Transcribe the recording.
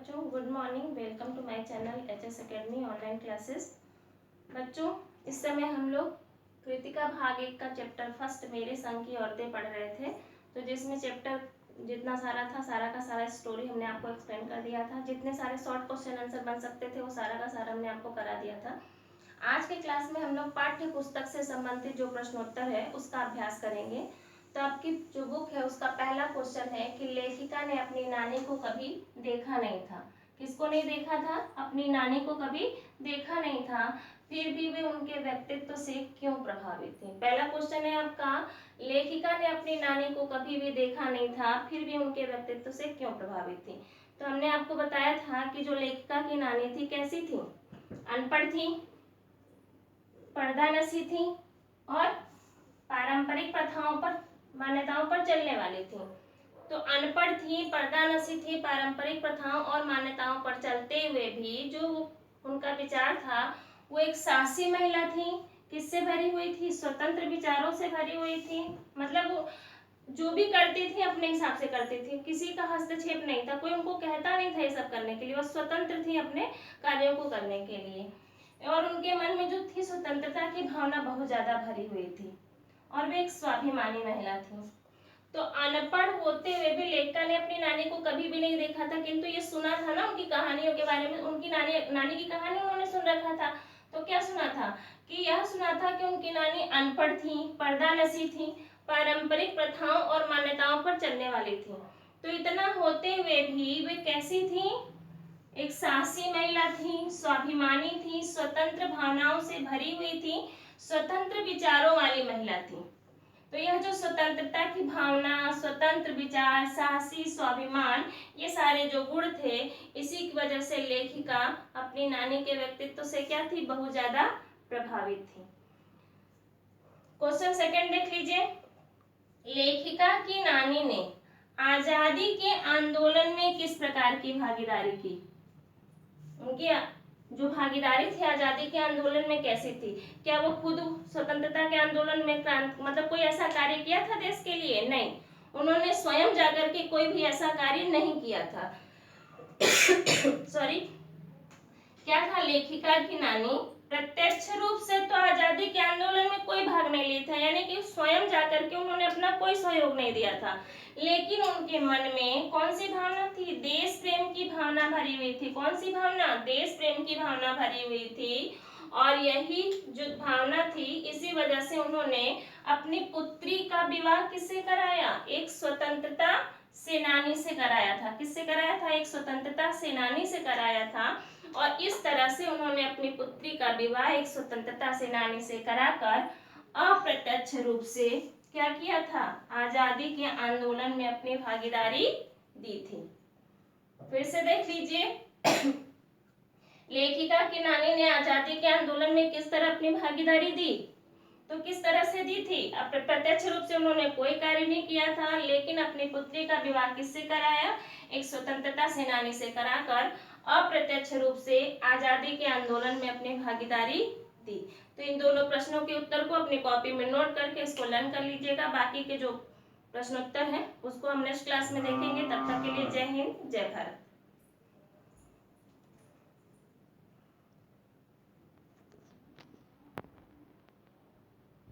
बच्चों, good morning. Welcome to my channel HS Academy online classes. बच्चों, इस समय हम लोग कृतिका भाग 1 का चैप्टर फर्स्ट मेरे संग की औरतें पढ़ रहे थे। तो जिसमें चैप्टर जितना सारा था, सारा का सारा स्टोरी हमने आपको एक्सप्लेन कर दिया था। जितने सारे शॉर्ट क्वेश्चन आंसर बन सकते थे वो सारा का सारा हमने आपको करा दिया था। आज के क्लास में हम लोग पाठ्य पुस्तक से संबंधित जो प्रश्नोत्तर है उसका अभ्यास करेंगे। तो आपकी जो बुक है उसका पहला क्वेश्चन है कि लेखिका ने अपनी नानी को कभी देखा नहीं था। किसको नहीं देखा था? अपनी नानी को कभी देखा नहीं था, फिर भी वे उनके व्यक्तित्व से क्यों प्रभावित थी। पहला क्वेश्चन है आपका, लेखिका ने अपनी नानी को कभी भी देखा नहीं था, फिर भी उनके व्यक्तित्व से क्यों प्रभावित थी। तो हमने आपको बताया था कि जो लेखिका की नानी थी कैसी थी? अनपढ़ थी, पर्दानशी थी और पारंपरिक प्रथाओं पर मान्यताओं पर चलने वाली थी। तो अनपढ़ थी, पर्दानशी थी, पारंपरिक प्रथाओं और मान्यताओं पर चलते हुए भी जो उनका विचार था वो एक साहसी महिला थी। किससे भरी हुई थी? स्वतंत्र विचारों से भरी हुई थी। मतलब वो जो भी करती थी अपने हिसाब से करती थी, किसी का हस्तक्षेप नहीं था, कोई उनको कहता नहीं था ये सब करने के लिए। वो स्वतंत्र थी अपने कार्यों को करने के लिए, और उनके मन में जो थी स्वतंत्रता की भावना बहुत ज्यादा भरी हुई थी, और वे एक स्वाभिमानी महिला थी। तो अनपढ़ होते हुए भी लेखिका ने अपनी नानी को कभी भी नहीं देखा था, किंतु ये सुना था ना उनकी कहानियों के बारे में। उनकी नानी की कहानी उन्होंने सुन रखा था। तो क्या सुना था? कि यह सुना था कि उनकी नानी अनपढ़ थी, पर्दानशी थी, पारंपरिक प्रथाओं और मान्यताओं पर चलने वाली थी। तो इतना होते हुए भी वे कैसी थी? एक साहसी महिला थी, स्वाभिमानी थी, स्वतंत्र भावनाओं से भरी हुई थी, स्वतंत्र विचारों वाली महिला थी। तो यह जो स्वतंत्रता की भावना, स्वतंत्र विचार, साहसी, स्वाभिमान, ये सारे जो गुण थे, इसी की वजह से लेखिका अपनी नानी के व्यक्तित्व से क्या थी? बहुत ज्यादा प्रभावित थी। क्वेश्चन सेकंड देख लीजिए। लेखिका की नानी ने आजादी के आंदोलन में किस प्रकार की भागीदारी की? उनकी जो भागीदारी थी आजादी के आंदोलन में कैसी थी? क्या वो खुद स्वतंत्रता के आंदोलन में मतलब कोई ऐसा कार्य किया था देश के लिए? नहीं, उन्होंने स्वयं जाकर के कोई भी ऐसा कार्य नहीं किया था। सॉरी, क्या था? लेखिका की नानी प्रत्यक्ष रूप से तो आजादी के आंदोलन में कोई भाग नहीं लिया था, यानी कि स्वयं जाकर के उन्होंने अपना कोई सहयोग नहीं दिया था, लेकिन उनके मन में कौन सी भावना थी? देश प्रेम की भावना भरी हुई थी। कौन सी भावना? देश प्रेम की भावना भरी हुई थी। और यही जो भावना थी, इसी वजह से उन्होंने अपनी पुत्री का विवाह किससे कराया? एक स्वतंत्रता सेनानी से कराया था। किससे कराया था? एक स्वतंत्रता सेनानी से कराया था। और इस तरह से उन्होंने अपनी पुत्री का विवाह एक स्वतंत्रता सेनानी से कराकर अप्रत्यक्ष रूप से क्या किया था? आजादी के आंदोलन में अपनी भागीदारी दी थी। फिर से देख लीजिए। लेखिका की नानी ने आजादी के आंदोलन में किस तरह अपनी भागीदारी दी? तो किस तरह से दी थी? प्रत्यक्ष रूप से उन्होंने कोई कार्य नहीं किया था, लेकिन अपनी पुत्री का विवाह किससे कराया? एक स्वतंत्रता सेनानी से कराकर अप्रत्यक्ष रूप से आजादी के आंदोलन में अपनी भागीदारी दी। तो इन दोनों प्रश्नों के उत्तर को अपनी कॉपी में नोट करके इसको लर्न कर लीजिएगा। बाकी के जो प्रश्नोत्तर हैं उसको हम नेक्स्ट क्लास में देखेंगे। तब तक के लिए जय हिंद, जय भारत।